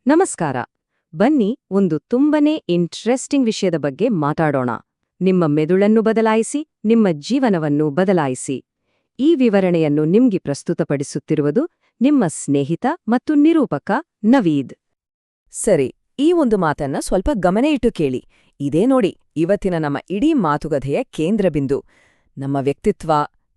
ನಮಸ್ಕಾರ. ಬನ್ನಿ ಒಂದು ತುಂಬನೇ ಇಂಟ್ರೆಸ್ಟಿಂಗ್ ವಿಷಯದ ಬಗ್ಗೆ ಮಾತಾಡೋಣ. ನಿಮ್ಮ ಮೆದುಳನ್ನು ಬದಲಾಯಿಸಿ, ನಿಮ್ಮ ಜೀವನವನ್ನು ಬದಲಾಯಿಸಿ. ಈ ವಿವರಣೆಯನ್ನು ನಿಮ್ಗೆ ಪ್ರಸ್ತುತಪಡಿಸುತ್ತಿರುವುದು ನಿಮ್ಮ ಸ್ನೇಹಿತ ಮತ್ತು ನಿರೂಪಕ ನವೀದ್. ಸರಿ, ಈ ಒಂದು ಮಾತನ್ನ ಸ್ವಲ್ಪ ಗಮನ ಇಟ್ಟು ಕೇಳಿ. ಇದೇ ನೋಡಿ ಇವತ್ತಿನ ನಮ್ಮ ಇಡೀ ಮಾತುಕತೆಯ ಕೇಂದ್ರಬಿಂದು. ನಮ್ಮ ವ್ಯಕ್ತಿತ್ವ,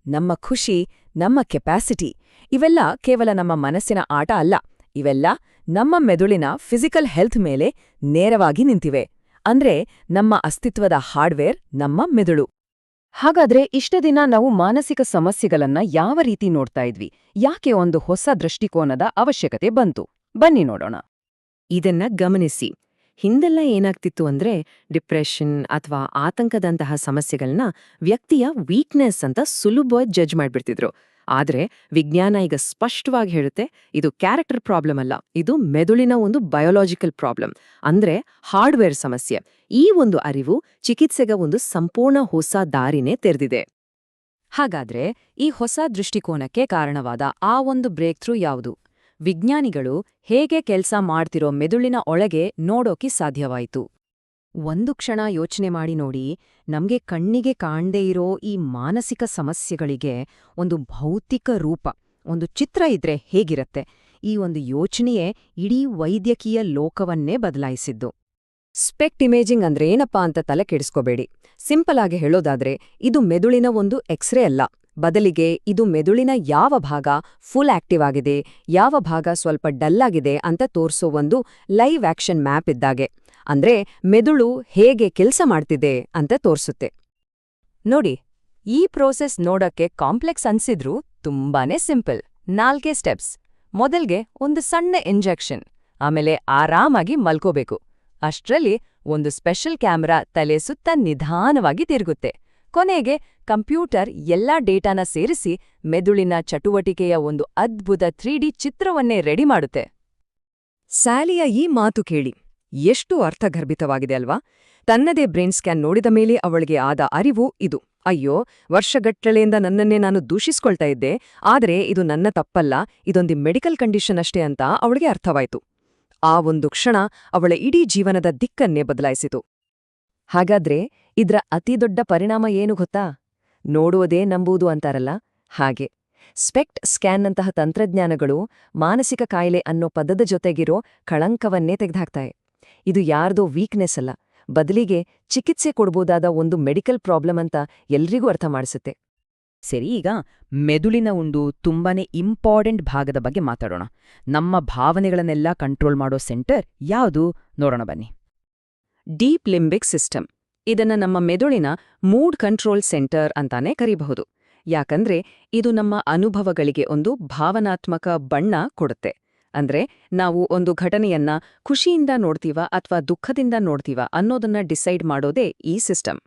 ನಮ್ಮ ಖುಷಿ, ನಮ್ಮ ಕೆಪಾಸಿಟಿ ಇವೆಲ್ಲ ಕೇವಲ ನಮ್ಮ ಮನಸ್ಸಿನ ಆಟ ಅಲ್ಲ. ಇವೆಲ್ಲ ನಮ್ಮ ಮೆದುಳಿನ ಫಿಸಿಕಲ್ ಹೆಲ್ತ್ ಮೇಲೆ ನೇರವಾಗಿ ನಿಂತಿವೆ. ಅಂದ್ರೆ ನಮ್ಮ ಅಸ್ತಿತ್ವದ ಹಾರ್ಡ್ವೇರ್ ನಮ್ಮ ಮೆದುಳು. ಹಾಗಾದ್ರೆ ಇಷ್ಟ ದಿನ ನಾವು ಮಾನಸಿಕ ಸಮಸ್ಯೆಗಳನ್ನ ಯಾವ ರೀತಿ ನೋಡ್ತಾ ಇದ್ವಿ? ಯಾಕೆ ಒಂದು ಹೊಸ ದೃಷ್ಟಿಕೋನದ ಅವಶ್ಯಕತೆ ಬಂತು? ಬನ್ನಿ ನೋಡೋಣ. ಇದನ್ನ ಗಮನಿಸಿ. ಹಿಂದೆಲ್ಲ ಏನಾಗ್ತಿತ್ತು ಅಂದ್ರೆ ಡಿಪ್ರೆಷನ್ ಅಥವಾ ಆತಂಕದಂತಹ ಸಮಸ್ಯೆಗಳನ್ನ ವ್ಯಕ್ತಿಯ ವೀಕ್ನೆಸ್ ಅಂತ ಸುಲಭವಾಗಿ ಜಡ್ಜ್ ಮಾಡ್ಬಿಡ್ತಿದ್ರು. ಆದ್ರೆ ವಿಜ್ಞಾನ ಈಗ ಸ್ಪಷ್ಟವಾಗಿ ಹೇಳುತ್ತೆ, ಇದು ಕ್ಯಾರೆಕ್ಟರ್ ಪ್ರಾಬ್ಲಮ್ ಅಲ್ಲ, ಇದು ಮೆದುಳಿನ ಒಂದು ಬಯೋಲಾಜಿಕಲ್ ಪ್ರಾಬ್ಲಮ್, ಅಂದ್ರೆ ಹಾರ್ಡ್ವೇರ್ ಸಮಸ್ಯೆ. ಈ ಒಂದು ಅರಿವು ಚಿಕಿತ್ಸೆಗೆ ಒಂದು ಸಂಪೂರ್ಣ ಹೊಸ ದಾರಿನೇ ತೆರೆದಿದೆ. ಹಾಗಾದ್ರೆ ಈ ಹೊಸ ದೃಷ್ಟಿಕೋನಕ್ಕೆ ಕಾರಣವಾದ ಆ ಒಂದು ಬ್ರೇಕ್ ಥ್ರೂ ಯಾವುದು? ವಿಜ್ಞಾನಿಗಳು ಹೇಗೆ ಕೆಲ್ಸ ಮಾಡ್ತಿರೋ ಮೆದುಳಿನ ಒಳಗೆ ನೋಡೋಕೆ ಸಾಧ್ಯವಾಯಿತು? ಒಂದು ಕ್ಷಣ ಯೋಚನೆ ಮಾಡಿ ನೋಡಿ. ನಮ್ಗೆ ಕಣ್ಣಿಗೆ ಕಾಣ್ದೇ ಇರೋ ಈ ಮಾನಸಿಕ ಸಮಸ್ಯೆಗಳಿಗೆ ಒಂದು ಭೌತಿಕ ರೂಪ, ಒಂದು ಚಿತ್ರ ಇದ್ರೆ ಹೇಗಿರತ್ತೆ? ಈ ಒಂದು ಯೋಚನೆಯೇ ಇಡೀ ವೈದ್ಯಕೀಯ ಲೋಕವನ್ನೇ ಬದಲಾಯಿಸಿದ್ದು. ಸ್ಪೆಕ್ಟ್ ಇಮೇಜಿಂಗ್ ಅಂದ್ರೆ ಏನಪ್ಪಾ ಅಂತ ತಲೆ ಕೆಡಿಸ್ಕೋಬೇಡಿ. ಸಿಂಪಲ್ ಆಗಿ ಹೇಳೋದಾದ್ರೆ ಇದು ಮೆದುಳಿನ ಒಂದು ಎಕ್ಸ್ರೇ ಅಲ್ಲ. ಬದಲಿಗೆ ಇದು ಮೆದುಳಿನ ಯಾವ ಭಾಗ ಫುಲ್ ಆಕ್ಟಿವ್ ಆಗಿದೆ, ಯಾವ ಭಾಗ ಸ್ವಲ್ಪ ಡಲ್ ಆಗಿದೆ ಅಂತ ತೋರ್ಸೋ ಒಂದು ಲೈವ್ ಆಕ್ಷನ್ ಮ್ಯಾಪ್ ಇದ್ದಾಗೆ. ಅಂದ್ರೆ ಮೆದುಳು ಹೇಗೆ ಕೆಲ್ಸ ಮಾಡ್ತಿದೆ ಅಂತ ತೋರ್ಸುತ್ತೆ. ನೋಡಿ, ಈ ಪ್ರೋಸೆಸ್ ನೋಡಕ್ಕೆ ಕಾಂಪ್ಲೆಕ್ಸ್ ಅನ್ಸಿದ್ರೂ ತುಂಬಾನೇ ಸಿಂಪಲ್. 4 ಸ್ಟೆಪ್ಸ್. ಮೊದಲ್ಗೆ ಒಂದು ಸಣ್ಣ ಇಂಜೆಕ್ಷನ್, ಆಮೇಲೆ ಆರಾಮಾಗಿ ಮಲ್ಕೋಬೇಕು. ಅಷ್ಟ್ರಲ್ಲಿ ಒಂದು ಸ್ಪೆಷಲ್ ಕ್ಯಾಮೆರಾ ತಲೆ ಸುತ್ತ ನಿಧಾನವಾಗಿ ತಿರುಗುತ್ತೆ. ಕೊನೆಗೆ ಕಂಪ್ಯೂಟರ್ ಎಲ್ಲಾ ಡೇಟಾನ ಸೇರಿಸಿ ಮೆದುಳಿನ ಚಟುವಟಿಕೆಯ ಒಂದು ಅದ್ಭುತ 3D ಚಿತ್ರವನ್ನೇ ರೆಡಿ ಮಾಡುತ್ತೆ. ಸ್ಯಾಲಿಯ ಈ ಮಾತು ಕೇಳಿ ಎಷ್ಟು ಅರ್ಥಗರ್ಭಿತವಾಗಿದೆ ಅಲ್ವಾ? ತನ್ನದೇ ಬ್ರೈನ್ ಸ್ಕ್ಯಾನ್ ನೋಡಿದ ಮೇಲೆ ಅವಳಿಗೆ ಆದ ಅರಿವು ಇದು. ಅಯ್ಯೋ, ವರ್ಷಗಟ್ಟಲೆಯಿಂದ ನನ್ನನ್ನೇ ನಾನು ದೂಷಿಸ್ಕೊಳ್ತಾ ಇದ್ದೆ, ಆದ್ರೆ ಇದು ನನ್ನ ತಪ್ಪಲ್ಲ, ಇದೊಂದು ಮೆಡಿಕಲ್ ಕಂಡೀಷನ್ ಅಷ್ಟೇ ಅಂತ ಅವಳಿಗೆ ಅರ್ಥವಾಯ್ತು. ಆ ಒಂದು ಕ್ಷಣ ಅವಳ ಇಡೀ ಜೀವನದ ದಿಕ್ಕನ್ನೇ ಬದಲಾಯಿಸಿತು. ಹಾಗಾದ್ರೆ ಇದ್ರ ಅತಿದೊಡ್ಡ ಪರಿಣಾಮ ಏನು ಗೊತ್ತಾ? ನೋಡುವುದೇ ನಂಬುವುದು ಅಂತಾರಲ್ಲ, ಹಾಗೆ. ಸ್ಪೆಕ್ಟ್ ಸ್ಕ್ಯಾನ್ನಂತಹ ತಂತ್ರಜ್ಞಾನಗಳು ಮಾನಸಿಕ ಕಾಯಿಲೆ ಅನ್ನೋ ಪದದ ಜೊತೆಗಿರೋ ಕಳಂಕವನ್ನೇ ತೆಗೆದುಹಾಕ್ತಾವೆ. ಇದು ಯಾರ್ದೋ ವೀಕ್ನೆಸ್ ಅಲ್ಲ, ಬದಲಿಗೆ ಚಿಕಿತ್ಸೆ ಕೊಡ್ಬೋದಾದ ಒಂದು ಮೆಡಿಕಲ್ ಪ್ರಾಬ್ಲಮ್ ಅಂತ ಎಲ್ರಿಗೂ ಅರ್ಥ ಮಾಡಿಸುತ್ತೆ. ಸರಿ, ಈಗ ಮೆದುಳಿನ ಒಂದು ತುಂಬಾನೇ ಇಂಪಾರ್ಟೆಂಟ್ ಭಾಗದ ಬಗ್ಗೆ ಮಾತಾಡೋಣ. ನಮ್ಮ ಭಾವನೆಗಳನ್ನೆಲ್ಲ ಕಂಟ್ರೋಲ್ ಮಾಡೋ ಸೆಂಟರ್ ಯಾವುದು ನೋಡೋಣ ಬನ್ನಿ. Deep limbic system. ಇದನ್ನ ನಮ್ಮ ಮೆದುಳಿನ ಮೂಡ್ ಕಂಟ್ರೋಲ್ ಸೆಂಟರ್ ಅಂತಾನೆ ಕರೀಬಹುದು. ಯಾಕಂದ್ರೆ ಇದು ನಮ್ಮ ಅನುಭವಗಳಿಗೆ ಒಂದು ಭಾವನಾತ್ಮಕ ಬಣ್ಣ ಕೊಡುತ್ತೆ. ಅಂದ್ರೆ ನಾವು ಒಂದು ಘಟನೆಯನ್ನ ಖುಷಿಯಿಂದ ನೋಡ್ತೀವ ಅಥವಾ ದುಃಖದಿಂದ ನೋಡ್ತೀವ ಅನ್ನೋದನ್ನ ಡಿಸೈಡ್ ಮಾಡೋದೇ ಈ ಸಿಸ್ಟಮ್.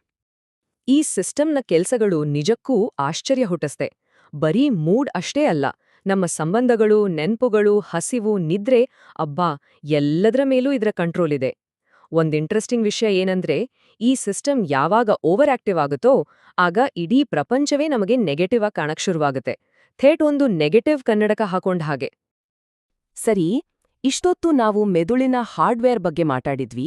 ಈ ಸಿಸ್ಟಮ್ನ ಕೆಲ್ಸಗಳು ನಿಜಕ್ಕೂ ಆಶ್ಚರ್ಯ ಹುಟ್ಟಿಸ್ತೆ. ಬರೀ ಮೂಡ್ ಅಷ್ಟೇ ಅಲ್ಲ, ನಮ್ಮ ಸಂಬಂಧಗಳು, ನೆನ್ಪುಗಳು, ಹಸಿವು, ನಿದ್ರೆ, ಅಬ್ಬಾ, ಎಲ್ಲದರ ಮೇಲೂ ಇದರ ಕಂಟ್ರೋಲ್ ಇದೆ. ಒಂದ್ ಇಂಟ್ರೆಸ್ಟಿಂಗ್ ವಿಷಯ ಏನಂದ್ರೆ, ಈ ಸಿಸ್ಟಮ್ ಯಾವಾಗ ಓವರ್ ಆಕ್ಟಿವ್ ಆಗುತ್ತೋ ಆಗ ಇಡೀ ಪ್ರಪಂಚವೇ ನಮಗೆ ನೆಗೆಟಿವ್ ಆಗಿ ಕಾಣಕ್ ಶುರುವಾಗುತ್ತೆ. ಥೇಟ್ ಒಂದು ನೆಗೆಟಿವ್ ಕನ್ನಡಕ ಹಾಕೊಂಡ ಹಾಗೆ. ಸರಿ, ಇಷ್ಟೊತ್ತು ನಾವು ಮೆದುಳಿನ ಹಾರ್ಡ್ವೇರ್ ಬಗ್ಗೆ ಮಾತಾಡಿದ್ವಿ.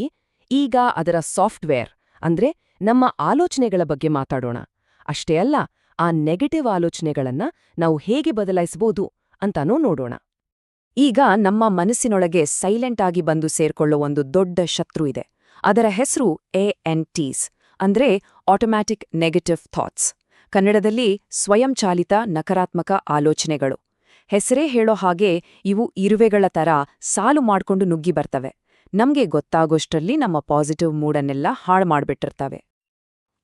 ಈಗ ಅದರ ಸಾಫ್ಟ್ವೇರ್ ಅಂದ್ರೆ ನಮ್ಮ ಆಲೋಚನೆಗಳ ಬಗ್ಗೆ ಮಾತಾಡೋಣ. ಅಷ್ಟೇ ಅಲ್ಲ, ಆ ನೆಗೆಟಿವ್ ಆಲೋಚನೆಗಳನ್ನ ನಾವು ಹೇಗೆ ಬದಲಾಯಿಸಬಹುದು ಅಂತಾನೂ ನೋಡೋಣ. ಈಗ ನಮ್ಮ ಮನಸ್ಸಿನೊಳಗೆ ಸೈಲೆಂಟ್ ಆಗಿ ಬಂದು ಸೇರ್ಕೊಳ್ಳೋ ಒಂದು ದೊಡ್ಡ ಶತ್ರು ಇದೆ. ಅದರ ಹೆಸರು ANTs, ಅಂದ್ರೆ ಆಟೋಮ್ಯಾಟಿಕ್ ನೆಗೆಟಿವ್ ಥಾಟ್ಸ್. ಕನ್ನಡದಲ್ಲಿ ಸ್ವಯಂಚಾಲಿತ ನಕಾರಾತ್ಮಕ ಆಲೋಚನೆಗಳು. ಹೆಸರೇ ಹೇಳೋ ಹಾಗೆ ಇವು ಇರುವೆಗಳ ತರ ಸಾಲು ಮಾಡ್ಕೊಂಡು ನುಗ್ಗಿ ಬರ್ತವೆ. ನಮ್ಗೆ ಗೊತ್ತಾಗೋಷ್ಟರಲ್ಲಿ ನಮ್ಮ ಪಾಸಿಟಿವ್ ಮೂಡನ್ನೆಲ್ಲ ಹಾಳು ಮಾಡ್ಬಿಟ್ಟಿರ್ತವೆ.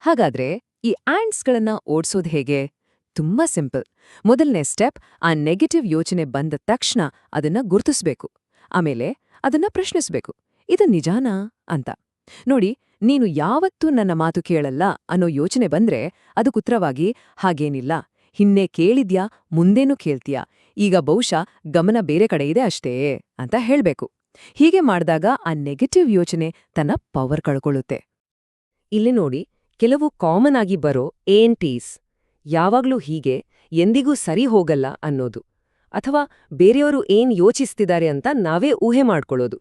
ಹಾಗಾದ್ರೆ ಈ ಆಂಟ್ಸ್ಗಳನ್ನ ಓಡ್ಸೋದು ಹೇಗೆ? ತುಂಬಾ ಸಿಂಪಲ್. ಮೊದಲನೇ ಸ್ಟೆಪ್, ಆ ನೆಗೆಟಿವ್ ಯೋಚನೆ ಬಂದ ತಕ್ಷಣ ಅದನ್ನ ಗುರ್ತಿಸ್ಬೇಕು. ಆಮೇಲೆ ಅದನ್ನ ಪ್ರಶ್ನಿಸ್ಬೇಕು, ಇದು ನಿಜಾನಾ ಅಂತ. ನೋಡಿ, ನೀನು ಯಾವತ್ತೂ ನನ್ನ ಮಾತು ಕೇಳಲ್ಲ ಅನ್ನೋ ಯೋಚನೆ ಬಂದ್ರೆ ಅದಕ್ಕುತ್ತರವಾಗಿ ಹಾಗೇನಿಲ್ಲ, ಹಿನ್ನೆ ಕೇಳಿದ್ಯಾ, ಮುಂದೇನೂ ಕೇಳ್ತೀಯಾ, ಈಗ ಬಹುಶಃ ಗಮನ ಬೇರೆ ಕಡೆ ಇದೆ ಅಷ್ಟೇ ಅಂತ ಹೇಳ್ಬೇಕು. ಹೀಗೆ ಮಾಡಿದಾಗ ಆ ನೆಗೆಟಿವ್ ಯೋಚನೆ ತನ್ನ ಪವರ್ ಕಳ್ಕೊಳ್ಳುತ್ತೆ. ಇಲ್ಲಿ ನೋಡಿ, ಕೆಲವು ಕಾಮನ್ ಆಗಿ ಬರೋ ANTs ಯಾವಾಗ್ಲೂ ಹೀಗೆ, ಎಂದಿಗೂ ಸರಿ ಹೋಗಲ್ಲ ಅನ್ನೋದು, ಅಥವಾ ಬೇರೆಯವರು ಏನ್ ಯೋಚಿಸ್ತಿದ್ದಾರೆ ಅಂತ ನಾವೇ ಊಹೆ ಮಾಡ್ಕೊಳ್ಳೋದು.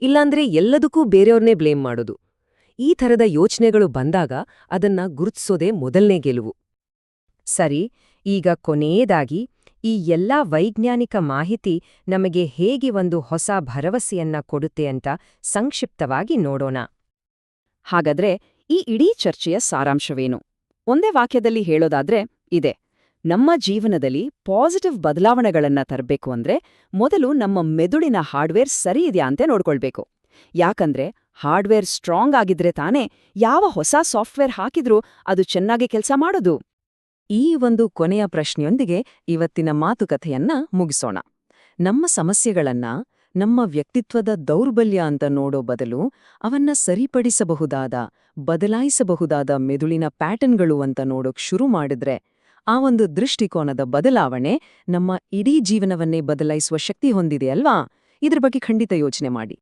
ಇಲ್ಲಾಂದ್ರೆ ಎಲ್ಲದಕ್ಕೂ ಬೇರೆಯವ್ರನ್ನೇ ಬ್ಲೇಮ್ ಮಾಡೋದು. ಈ ಥರದ ಯೋಚನೆಗಳು ಬಂದಾಗ ಅದನ್ನ ಗುರುತಿಸೋದೇ ಮೊದಲನೇ ಗೆಲುವು. ಸರಿ, ಈಗ ಕೊನೆಯದಾಗಿ ಈ ಎಲ್ಲಾ ವೈಜ್ಞಾನಿಕ ಮಾಹಿತಿ ನಮಗೆ ಹೇಗೆ ಒಂದು ಹೊಸ ಭರವಸೆಯನ್ನ ಕೊಡುತ್ತೆ ಅಂತ ಸಂಕ್ಷಿಪ್ತವಾಗಿ ನೋಡೋಣ. ಹಾಗಾದ್ರೆ ಈ ಇಡೀ ಚರ್ಚೆಯ ಸಾರಾಂಶವೇನು? ಒಂದೇ ವಾಕ್ಯದಲ್ಲಿ ಹೇಳೋದಾದ್ರೆ ಇದೆ. ನಮ್ಮ ಜೀವನದಲ್ಲಿ ಪಾಸಿಟಿವ್ ಬದಲಾವಣೆಗಳನ್ನ ತರಬೇಕು ಅಂದ್ರೆ ಮೊದಲು ನಮ್ಮ ಮೆದುಳಿನ ಹಾರ್ಡ್ವೇರ್ ಸರಿ ಇದೆಯಾ ಅಂತ ನೋಡ್ಕೊಳ್ಬೇಕು. ಯಾಕಂದ್ರೆ ಹಾರ್ಡ್ವೇರ್ ಸ್ಟ್ರಾಂಗ್ ಆಗಿದ್ರೆ ತಾನೇ ಯಾವ ಹೊಸ ಸಾಫ್ಟ್ವೇರ್ ಹಾಕಿದ್ರೂ ಅದು ಚೆನ್ನಾಗಿ ಕೆಲಸ ಮಾಡೋದು. ಈ ಒಂದು ಕೊನೆಯ ಪ್ರಶ್ನೆಯೊಂದಿಗೆ ಇವತ್ತಿನ ಮಾತುಕತೆಯನ್ನ ಮುಗಿಸೋಣ. ನಮ್ಮ ಸಮಸ್ಯೆಗಳನ್ನ ನಮ್ಮ ವ್ಯಕ್ತಿತ್ವದ ದೌರ್ಬಲ್ಯ ಅಂತ ನೋಡೋ ಬದಲು ಅವನ್ನ ಸರಿಪಡಿಸಬಹುದಾದ, ಬದಲಾಯಿಸಬಹುದಾದ ಮೆದುಳಿನ ಪ್ಯಾಟರ್ನ್ಗಳು ಅಂತ ನೋಡೋಕ್ ಶುರು ಮಾಡಿದ್ರೆ ಆ ಒಂದು ದೃಷ್ಟಿಕೋನದ ಬದಲಾವಣೆ ನಮ್ಮ ಇಡೀ ಜೀವನವನ್ನೇ ಬದಲಾಯಿಸುವ ಶಕ್ತಿ ಹೊಂದಿದೆ ಅಲ್ವಾ? ಇದ್ರ ಬಗ್ಗೆ ಖಂಡಿತ ಯೋಚನೆ ಮಾಡಿ.